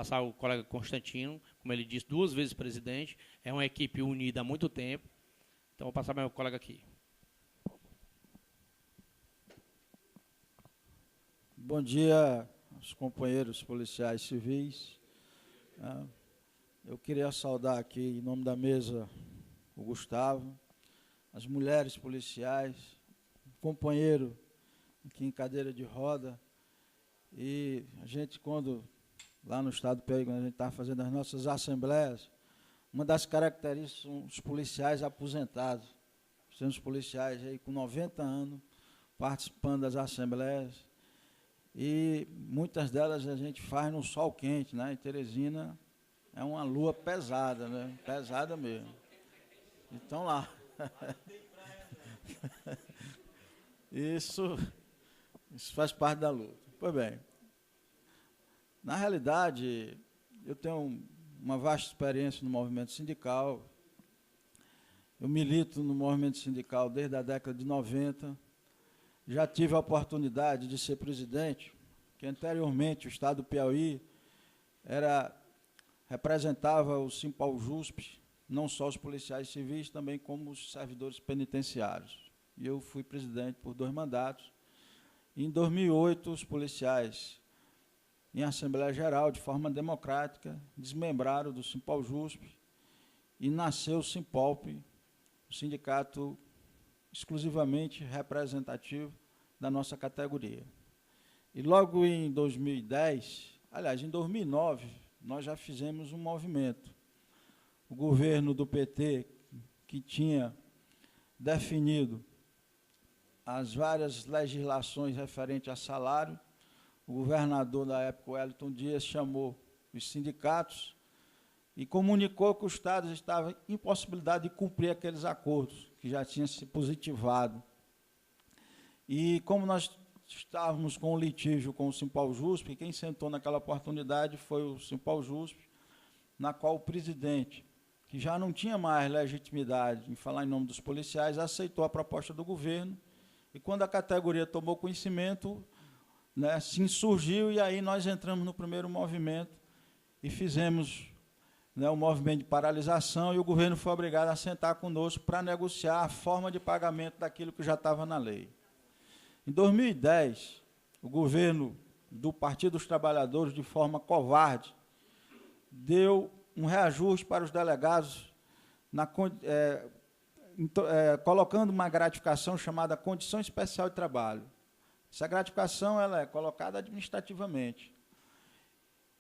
passar ao colega Constantino, como ele disse, 2 vezes presidente, é uma equipe unida há muito tempo. Então, vou passar para o meu colega aqui. Bom dia aos companheiros policiais civis. Eu queria saudar aqui, em nome da mesa, o Gustavo, as mulheres policiais, o companheiro aqui em cadeira de roda. E a gente, quando, lá no estado do Piauí, quando a gente estava fazendo as nossas assembleias, uma das características são os policiais aposentados. Temos policiais aí com 90 anos participando das assembleias. E muitas delas a gente faz no sol quente, né? Em Teresina é uma lua pesada, né? Pesada mesmo. Então lá. Isso faz parte da luta. Pois bem, na realidade, eu tenho uma vasta experiência no movimento sindical. Eu milito no movimento sindical desde a década de 90. Já tive a oportunidade de ser presidente, que anteriormente o estado do Piauí representava o Simpaljusp, não só os policiais civis, também como os servidores penitenciários. E eu fui presidente por 2 mandatos. Em 2008, os policiais, em Assembleia Geral, de forma democrática, desmembraram do Simpaljusp e nasceu o Simpalp, o sindicato exclusivamente representativo da nossa categoria. E logo em 2010, aliás, em 2009, nós já fizemos um movimento. O governo do PT, que tinha definido as várias legislações referentes a salário, o governador da época, Wellington Dias, chamou os sindicatos e comunicou que o Estado estava em impossibilidade de cumprir aqueles acordos que já tinham se positivado. E como nós estávamos com o litígio com o Simpaljusp, quem sentou naquela oportunidade foi o Simpaljusp, na qual o presidente, que já não tinha mais legitimidade em falar em nome dos policiais, aceitou a proposta do governo, e quando a categoria tomou conhecimento, né, se insurgiu, e aí nós entramos no primeiro movimento e fizemos, né, um movimento de paralisação, e o governo foi obrigado a sentar conosco para negociar a forma de pagamento daquilo que já estava na lei. Em 2010, o governo do Partido dos Trabalhadores, de forma covarde, deu um reajuste para os delegados, colocando uma gratificação chamada Condição Especial de Trabalho. Essa gratificação ela é colocada administrativamente.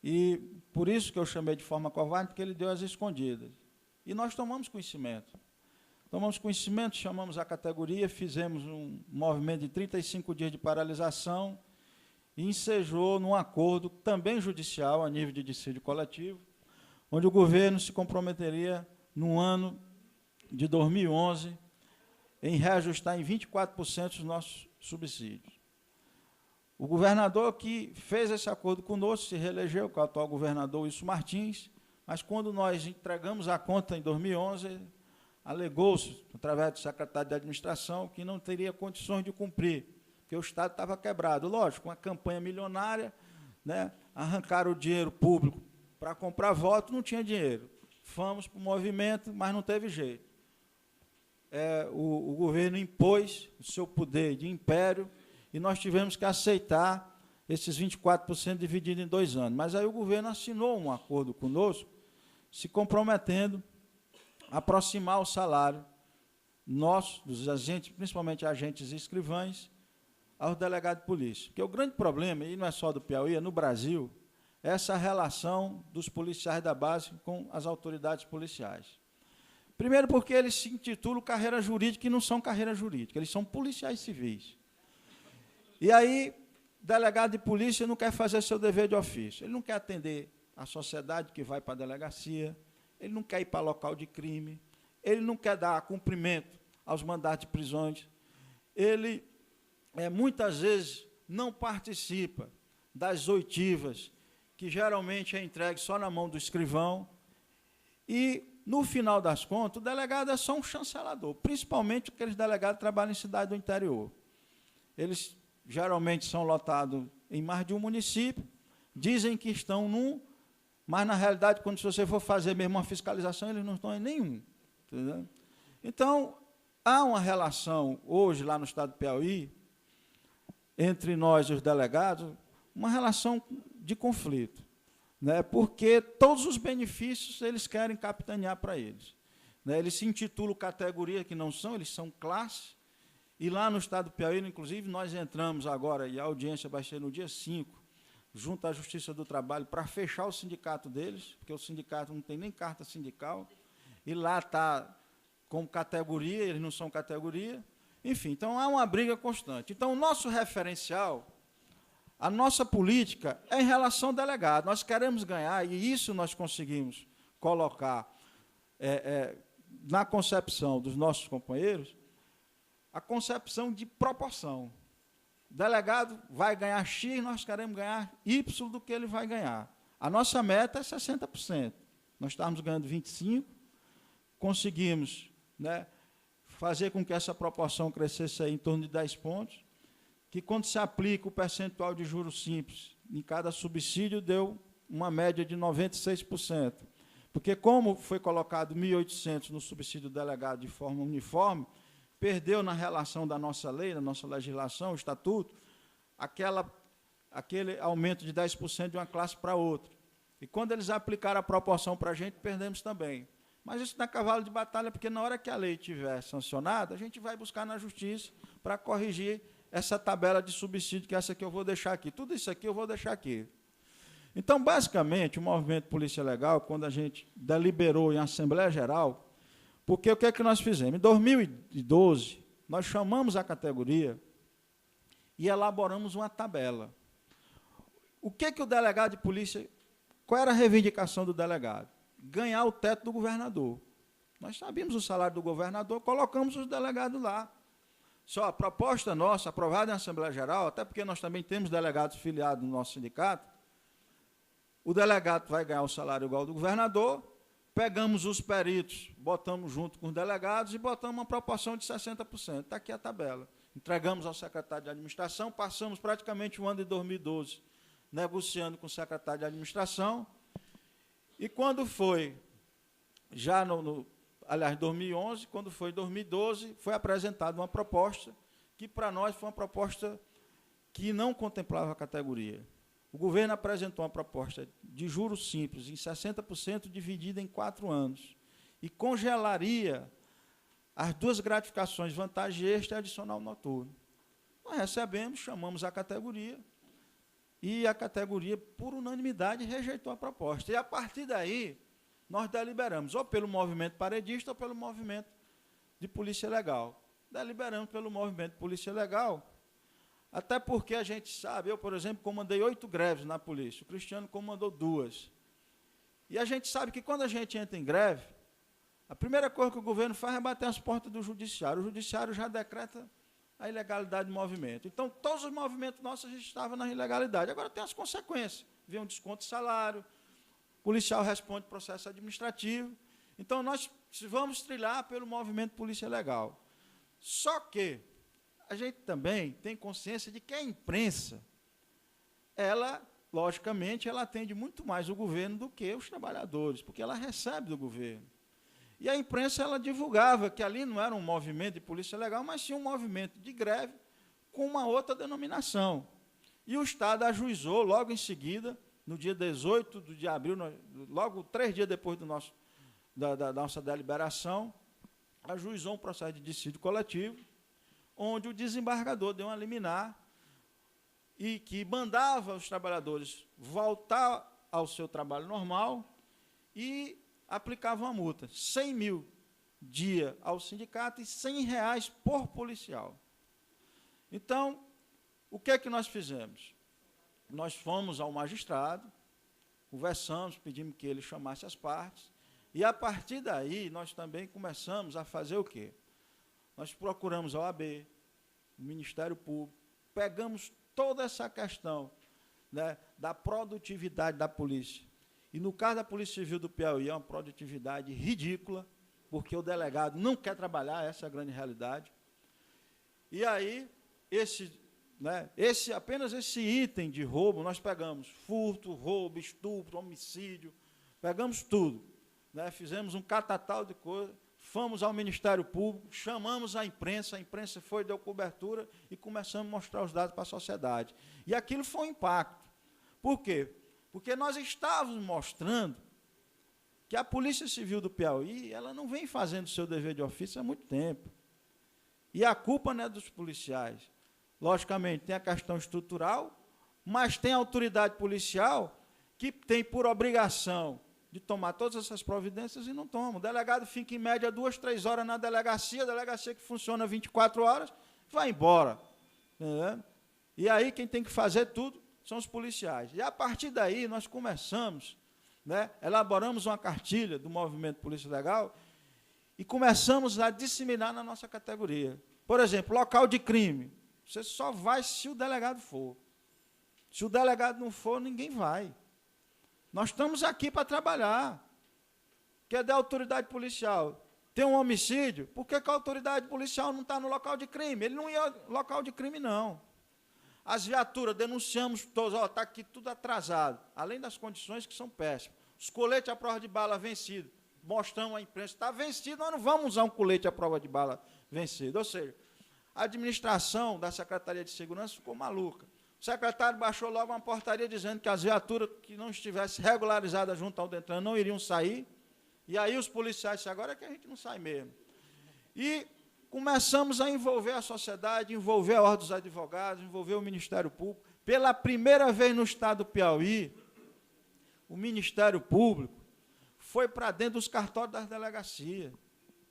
E por isso que eu chamei de forma covarde, porque ele deu as escondidas. E nós tomamos conhecimento. Tomamos conhecimento, chamamos a categoria, fizemos um movimento de 35 dias de paralisação e ensejou num acordo também judicial, a nível de dissídio coletivo, onde o governo se comprometeria, no ano de 2011, em reajustar em 24% os nossos subsídios. O governador que fez esse acordo conosco se reelegeu, com o atual governador Wilson Martins, mas quando nós entregamos a conta em 2011, alegou-se, através do secretário de administração, que não teria condições de cumprir, porque o Estado estava quebrado. Lógico, uma campanha milionária, né, arrancaram o dinheiro público para comprar voto, não tinha dinheiro. Fomos para o movimento, mas não teve jeito. O governo impôs o seu poder de império e nós tivemos que aceitar esses 24% dividido em 2 anos. Mas aí o governo assinou um acordo conosco, se comprometendo a aproximar o salário nosso, dos agentes, principalmente agentes e escrivães, aos delegados de polícia. Porque o grande problema, e não é só do Piauí, é no Brasil, é essa relação dos policiais da base com as autoridades policiais. Primeiro porque eles se intitulam carreira jurídica e não são carreira jurídica, eles são policiais civis. E aí, o delegado de polícia não quer fazer seu dever de ofício, ele não quer atender a sociedade que vai para a delegacia, ele não quer ir para local de crime, ele não quer dar cumprimento aos mandatos de prisões, ele, muitas vezes, não participa das oitivas, que geralmente é entregue só na mão do escrivão, e, no final das contas, o delegado é só um chancelador, principalmente aqueles delegados que trabalham em cidade do interior. Eles geralmente são lotados em mais de um município, dizem que estão num, mas, na realidade, quando você for fazer mesmo uma fiscalização, eles não estão em nenhum. Entendeu? Então, há uma relação, hoje, lá no estado do Piauí, entre nós e os delegados, uma relação de conflito, né? Porque todos os benefícios eles querem capitanear para eles. Né? Eles se intitulam categoria, que não são, eles são classe, e lá no estado do Piauí, inclusive, nós entramos agora, e a audiência vai ser no dia 5, junto à Justiça do Trabalho, para fechar o sindicato deles, porque o sindicato não tem nem carta sindical, e lá está como categoria, eles não são categoria. Enfim, então há uma briga constante. Então, o nosso referencial, a nossa política é em relação ao delegado. Nós queremos ganhar, e isso nós conseguimos colocar na concepção dos nossos companheiros, a concepção de proporção. O delegado vai ganhar X, nós queremos ganhar Y do que ele vai ganhar. A nossa meta é 60%. Nós estávamos ganhando 25%, conseguimos, né, fazer com que essa proporção crescesse aí em torno de 10 pontos, que quando se aplica o percentual de juros simples em cada subsídio, deu uma média de 96%. Porque como foi colocado 1.800 no subsídio delegado de forma uniforme, perdeu na relação da nossa lei, da nossa legislação, o estatuto, aquele aumento de 10% de uma classe para outra. E quando eles aplicaram a proporção para a gente, perdemos também. Mas isso não é cavalo de batalha, porque na hora que a lei estiver sancionada, a gente vai buscar na justiça para corrigir essa tabela de subsídio, que é essa que eu vou deixar aqui. Tudo isso aqui eu vou deixar aqui. Então, basicamente, o movimento Polícia Legal, quando a gente deliberou em Assembleia Geral, porque o que é que nós fizemos? Em 2012, nós chamamos a categoria e elaboramos uma tabela. O que o delegado de polícia, qual era a reivindicação do delegado? Ganhar o teto do governador. Nós sabíamos o salário do governador, colocamos os delegados lá. Só a proposta nossa, aprovada em Assembleia Geral, até porque nós também temos delegados filiados no nosso sindicato, o delegado vai ganhar o salário igual ao do governador, pegamos os peritos, botamos junto com os delegados e botamos uma proporção de 60%. Está aqui a tabela. Entregamos ao secretário de administração, passamos praticamente o ano de 2012 negociando com o secretário de administração, e quando foi, já aliás, 2011, quando foi 2012, foi apresentada uma proposta que, para nós, foi uma proposta que não contemplava a categoria. O governo apresentou uma proposta de juros simples, em 60%, dividida em 4 anos, e congelaria as 2 gratificações, vantagem extra e adicional noturno. Nós recebemos, chamamos a categoria, e a categoria, por unanimidade, rejeitou a proposta. E, a partir daí, nós deliberamos, ou pelo movimento paredista, ou pelo movimento de polícia legal. Deliberamos pelo movimento de polícia legal, até porque a gente sabe, eu, por exemplo, comandei 8 greves na polícia, o Cristiano comandou 2. E a gente sabe que, quando a gente entra em greve, a primeira coisa que o governo faz é bater as portas do judiciário. O judiciário já decreta a ilegalidade do movimento. Então, todos os movimentos nossos, a gente estava na ilegalidade. Agora tem as consequências. Vem um desconto de salário, o policial responde processo administrativo. Então, nós vamos trilhar pelo movimento Polícia Legal. Só que a gente também tem consciência de que a imprensa, ela, logicamente, ela atende muito mais o governo do que os trabalhadores, porque ela recebe do governo. E a imprensa, ela divulgava que ali não era um movimento de polícia legal, mas sim um movimento de greve com uma outra denominação. E o Estado ajuizou logo em seguida, no dia 18 de abril, logo 3 dias depois da nossa deliberação, ajuizou um processo de dissídio coletivo, onde o desembargador deu uma liminar e que mandava os trabalhadores voltar ao seu trabalho normal e aplicava uma multa, 100 mil dia ao sindicato e R$100 por policial. Então, o que é que nós fizemos? Nós fomos ao magistrado, conversamos, pedimos que ele chamasse as partes, e, a partir daí, nós também começamos a fazer o quê? Nós procuramos a OAB, o Ministério Público, pegamos toda essa questão, né, da produtividade da polícia. E, no caso da Polícia Civil do Piauí, é uma produtividade ridícula, porque o delegado não quer trabalhar, essa é a grande realidade. E aí, apenas esse item de roubo, nós pegamos furto, roubo, estupro, homicídio, Pegamos tudo, né? Fizemos um catatal de coisas, fomos ao Ministério Público, chamamos a imprensa foi, deu cobertura e começamos a mostrar os dados para a sociedade. E aquilo foi um impacto. Por quê? Porque nós estávamos mostrando que a Polícia Civil do Piauí, ela não vem fazendo o seu dever de ofício há muito tempo. E a culpa não é dos policiais. Logicamente, tem a questão estrutural, mas tem a autoridade policial que tem por obrigação de tomar todas essas providências e não toma. O delegado fica, em média, 2, 3 horas na delegacia, a delegacia que funciona 24 horas, vai embora. Entendeu? E aí, quem tem que fazer tudo são os policiais. E, a partir daí, nós começamos, né, elaboramos uma cartilha do Movimento Polícia Legal e começamos a disseminar na nossa categoria. Por exemplo, local de crime. Você só vai se o delegado for. Se o delegado não for, ninguém vai. Nós estamos aqui para trabalhar. Quer da autoridade policial? Tem um homicídio? Por que a autoridade policial não está no local de crime? Ele não ia no local de crime, não. As viaturas, denunciamos todos, está aqui tudo atrasado, além das condições que são péssimas. Os coletes à prova de bala vencidos, mostramos à imprensa, está vencido, nós não vamos usar um colete à prova de bala vencido. Ou seja, a administração da Secretaria de Segurança ficou maluca. O secretário baixou logo uma portaria dizendo que as viaturas que não estivessem regularizadas junto ao Detran não iriam sair, e aí os policiais disseram, agora é que a gente não sai mesmo. E começamos a envolver a sociedade, envolver a Ordem dos Advogados, envolver o Ministério Público. Pela primeira vez no estado do Piauí, o Ministério Público foi para dentro dos cartórios das delegacias.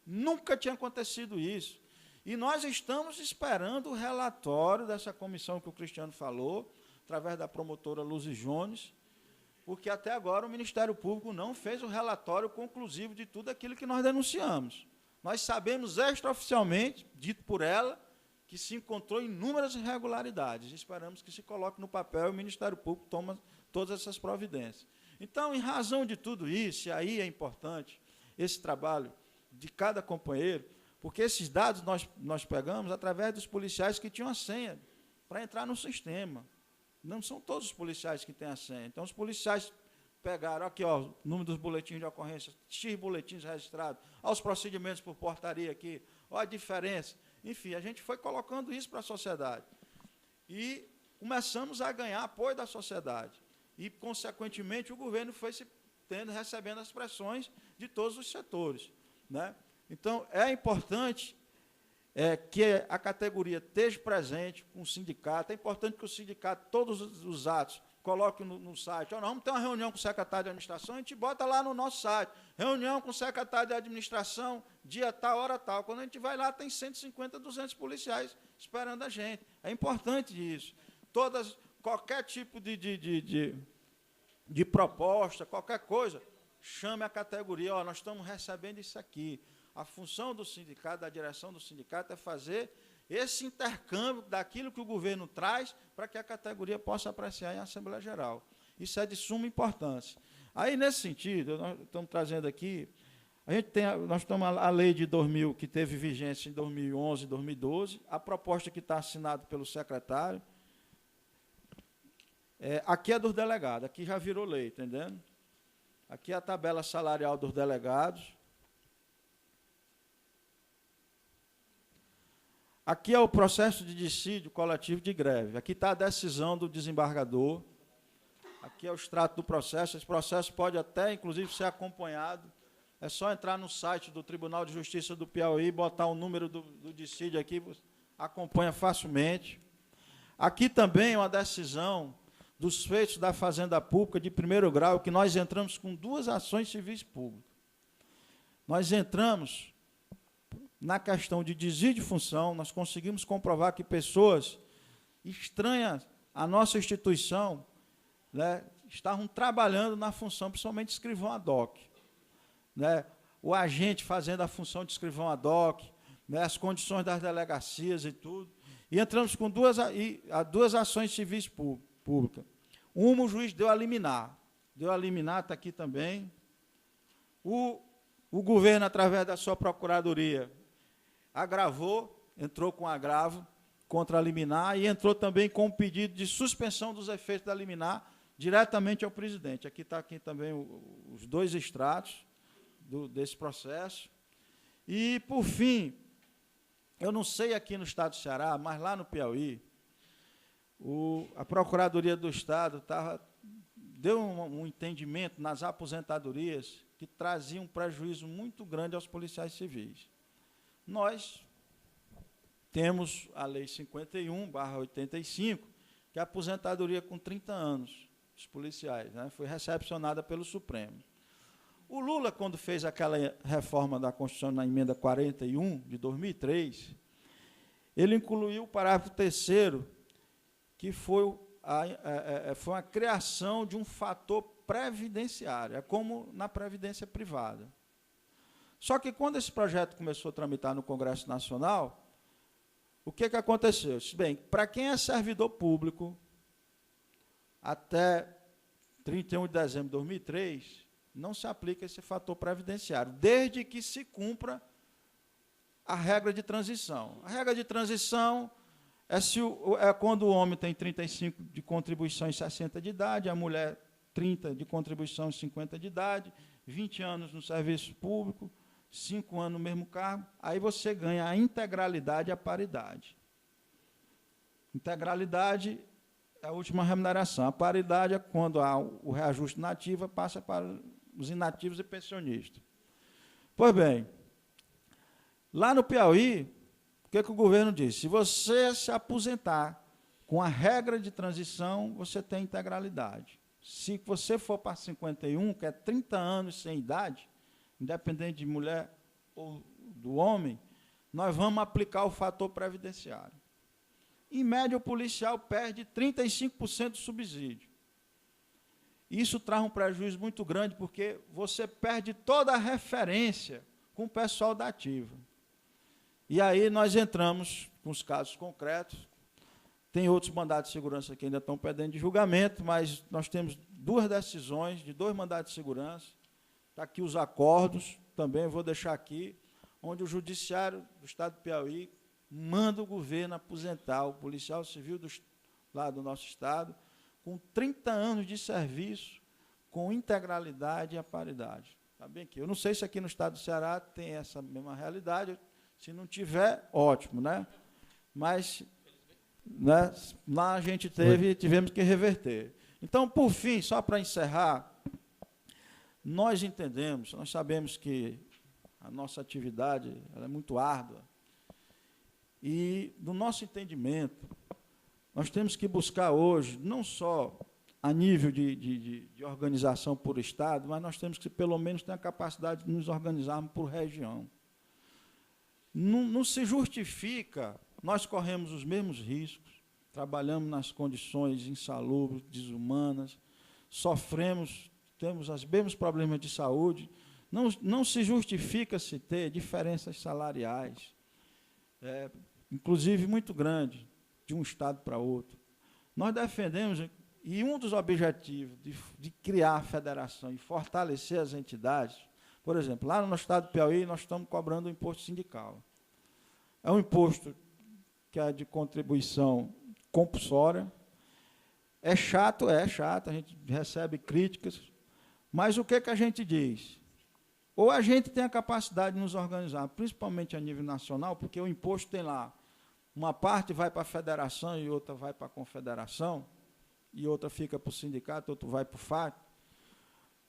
Nunca tinha acontecido isso. E nós estamos esperando o relatório dessa comissão que o Cristiano falou, através da promotora Luzi Jones, porque até agora o Ministério Público não fez o relatório conclusivo de tudo aquilo que nós denunciamos. Nós sabemos extraoficialmente, dito por ela, que se encontrou inúmeras irregularidades. Esperamos que se coloque no papel e o Ministério Público toma todas essas providências. Então, em razão de tudo isso, e aí é importante esse trabalho de cada companheiro, porque esses dados nós pegamos através dos policiais que tinham a senha para entrar no sistema. Não são todos os policiais que têm a senha. Então, os policiais pegaram aqui, ó, o número dos boletins de ocorrência, X boletins registrados, aos procedimentos por portaria aqui, olha a diferença. Enfim, a gente foi colocando isso para a sociedade. E começamos a ganhar apoio da sociedade. E, consequentemente, o governo foi recebendo as pressões de todos os setores, né? Então, é importante que a categoria esteja presente com o sindicato, é importante que o sindicato, todos os atos, coloque no site. Nós vamos ter uma reunião com o secretário de administração, a gente bota lá no nosso site, reunião com o secretário de administração, dia tal, hora tal. Quando a gente vai lá, tem 150, 200 policiais esperando a gente. É importante isso. Qualquer tipo de proposta, qualquer coisa, chame a categoria, nós estamos recebendo isso aqui. A função do sindicato, da direção do sindicato, é fazer esse intercâmbio daquilo que o governo traz para que a categoria possa apreciar em Assembleia Geral. Isso é de suma importância. Aí, nesse sentido, nós estamos trazendo aqui, nós temos a lei de 2000, que teve vigência em 2011 e 2012, a proposta que está assinada pelo secretário, aqui é dos delegados, aqui já virou lei, entendendo? Aqui é a tabela salarial dos delegados. Aqui é o processo de dissídio coletivo de greve. Aqui está a decisão do desembargador. Aqui é o extrato do processo. Esse processo pode até, inclusive, ser acompanhado. É só entrar no site do Tribunal de Justiça do Piauí, botar o número do dissídio aqui, acompanha facilmente. Aqui também é uma decisão dos feitos da Fazenda Pública de primeiro grau, que nós entramos com 2 ações civis públicas. Nós entramos na questão de desvio de função, nós conseguimos comprovar que pessoas estranhas à nossa instituição, né, estavam trabalhando na função, principalmente de escrivão ad hoc. Né, o agente fazendo a função de escrivão ad hoc, né, as condições das delegacias e tudo. E entramos com 2 ações civis públicas. Uma, o juiz deu a liminar. Deu a liminar, está aqui também. O governo, através da sua procuradoria, agravou, entrou com agravo contra a liminar e entrou também com um pedido de suspensão dos efeitos da liminar diretamente ao presidente. Aqui está aqui também os 2 extratos desse processo. E, por fim, eu não sei aqui no estado do Ceará, mas lá no Piauí, a Procuradoria do Estado deu um entendimento nas aposentadorias que trazia um prejuízo muito grande aos policiais civis. Nós temos a Lei 51/85, que é a aposentadoria com 30 anos dos policiais, né? Foi recepcionada pelo Supremo. O Lula, quando fez aquela reforma da Constituição na emenda 41, de 2003, ele incluiu o parágrafo 3º, que foi a criação de um fator previdenciário, é como na previdência privada. Só que, quando esse projeto começou a tramitar no Congresso Nacional, o que aconteceu? Bem, para quem é servidor público, até 31 de dezembro de 2003, não se aplica esse fator previdenciário, desde que se cumpra a regra de transição. A regra de transição é quando o homem tem 35 de contribuição e 60 de idade, a mulher 30 de contribuição e 50 de idade, 20 anos no serviço público, 5 anos no mesmo cargo, aí você ganha a integralidade e a paridade. Integralidade é a última remuneração. A paridade é quando há o reajuste na ativa, passa para os inativos e pensionistas. Pois bem, lá no Piauí, o que o governo disse? Se você se aposentar com a regra de transição, você tem integralidade. Se você for para 51, que é 30 anos sem idade, independente de mulher ou do homem, nós vamos aplicar o fator previdenciário. Em média, o policial perde 35% do subsídio. Isso traz um prejuízo muito grande, porque você perde toda a referência com o pessoal da ativa. E aí nós entramos com os casos concretos. Tem outros mandados de segurança que ainda estão pendentes de julgamento, mas nós temos 2 decisões de 2 mandados de segurança. Está aqui os acordos, também vou deixar aqui, onde o Judiciário do Estado do Piauí manda o governo aposentar o policial civil lá do nosso Estado, com 30 anos de serviço, com integralidade e a paridade. Está bem aqui. Eu não sei se aqui no Estado do Ceará tem essa mesma realidade. Se não tiver, ótimo, né? Mas, né, lá a gente tivemos que reverter. Então, por fim, só para encerrar, nós entendemos, nós sabemos que a nossa atividade ela é muito árdua, e, no nosso entendimento, nós temos que buscar hoje, não só a nível de organização por Estado, mas nós temos que, pelo menos, ter a capacidade de nos organizarmos por região. Não se justifica, nós corremos os mesmos riscos, trabalhamos nas condições insalubres, desumanas, sofremos, temos os mesmos problemas de saúde, não se justifica se ter diferenças salariais, inclusive muito grandes, de um Estado para outro. Nós defendemos, e um dos objetivos de criar a federação e fortalecer as entidades, por exemplo, lá no Estado do Piauí, nós estamos cobrando o imposto sindical. É um imposto que é de contribuição compulsória. É chato, a gente recebe críticas, mas o que a gente diz? Ou a gente tem a capacidade de nos organizar, principalmente a nível nacional, porque o imposto tem lá, uma parte vai para a federação e outra vai para a confederação, e outra fica para o sindicato, outra vai para o FAC.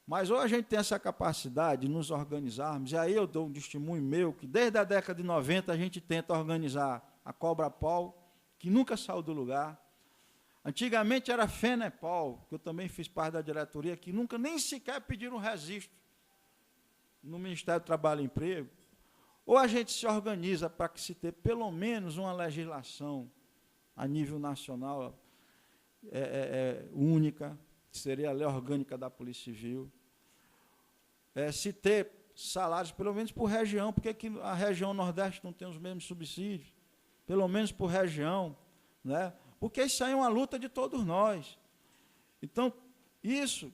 Mas ou a gente tem essa capacidade de nos organizarmos, e aí eu dou um testemunho meu, que desde a década de 90 a gente tenta organizar a Cobrapol, que nunca saiu do lugar. Antigamente era a FENEPOL, que eu também fiz parte da diretoria, que nunca nem sequer pediram registro no Ministério do Trabalho e Emprego. Ou a gente se organiza para que se tenha pelo menos uma legislação a nível nacional única, que seria a lei orgânica da Polícia Civil, se ter salários, pelo menos por região, porque aqui a região Nordeste não tem os mesmos subsídios, pelo menos por região, né? Porque isso aí é uma luta de todos nós. Então, isso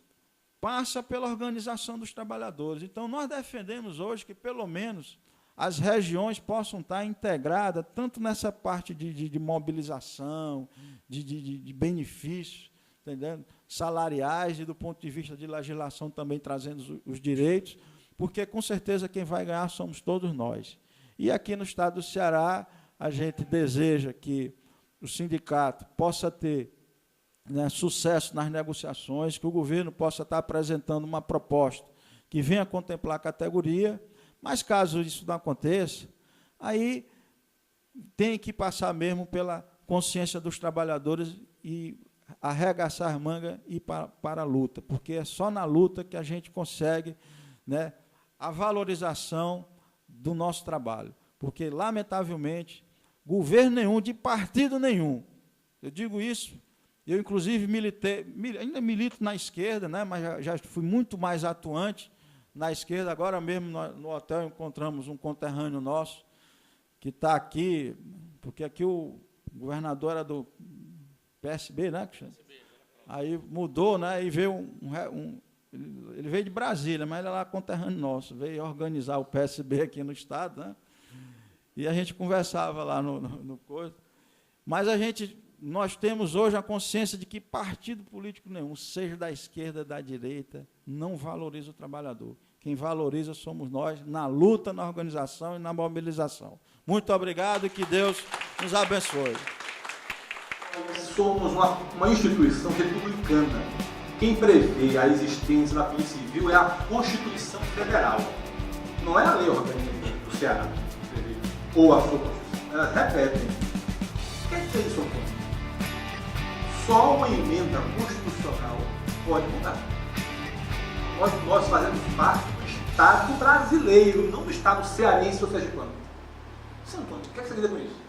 passa pela organização dos trabalhadores. Então, nós defendemos hoje que, pelo menos, as regiões possam estar integradas, tanto nessa parte de mobilização, de benefícios, entendendo? Salariais e do ponto de vista de legislação também trazendo os direitos, porque com certeza quem vai ganhar somos todos nós. E aqui no estado do Ceará, a gente deseja que o sindicato possa ter, né, sucesso nas negociações, que o governo possa estar apresentando uma proposta que venha contemplar a categoria, mas caso isso não aconteça, aí tem que passar mesmo pela consciência dos trabalhadores e arregaçar as mangas e ir para a luta, porque é só na luta que a gente consegue, né, a valorização do nosso trabalho, porque, lamentavelmente, governo nenhum, de partido nenhum, eu digo isso, eu, inclusive, ainda milito na esquerda, né, mas já fui muito mais atuante na esquerda. Agora mesmo, no hotel, encontramos um conterrâneo nosso, que está aqui, porque aqui o governador era do PSB, né, aí mudou, né, e veio ele veio de Brasília, mas ele é lá conterrâneo nosso, veio organizar o PSB aqui no estado, né, e a gente conversava lá no coisa, mas nós temos hoje a consciência de que partido político nenhum, seja da esquerda, da direita, não valoriza o trabalhador. Quem valoriza somos nós, na luta, na organização e na mobilização. Muito obrigado e que Deus nos abençoe. Somos uma instituição republicana. Quem prevê a existência da Polícia Civil é a Constituição Federal. Não é a lei orgânica do Ceará, ou a sua Constituição. Elas repetem. O que é que isso ocorre? Só uma emenda constitucional pode mudar. Nós fazemos parte do Estado brasileiro, não do Estado cearense ou sergipano. Santo Antônio, o que você quer dizer com isso?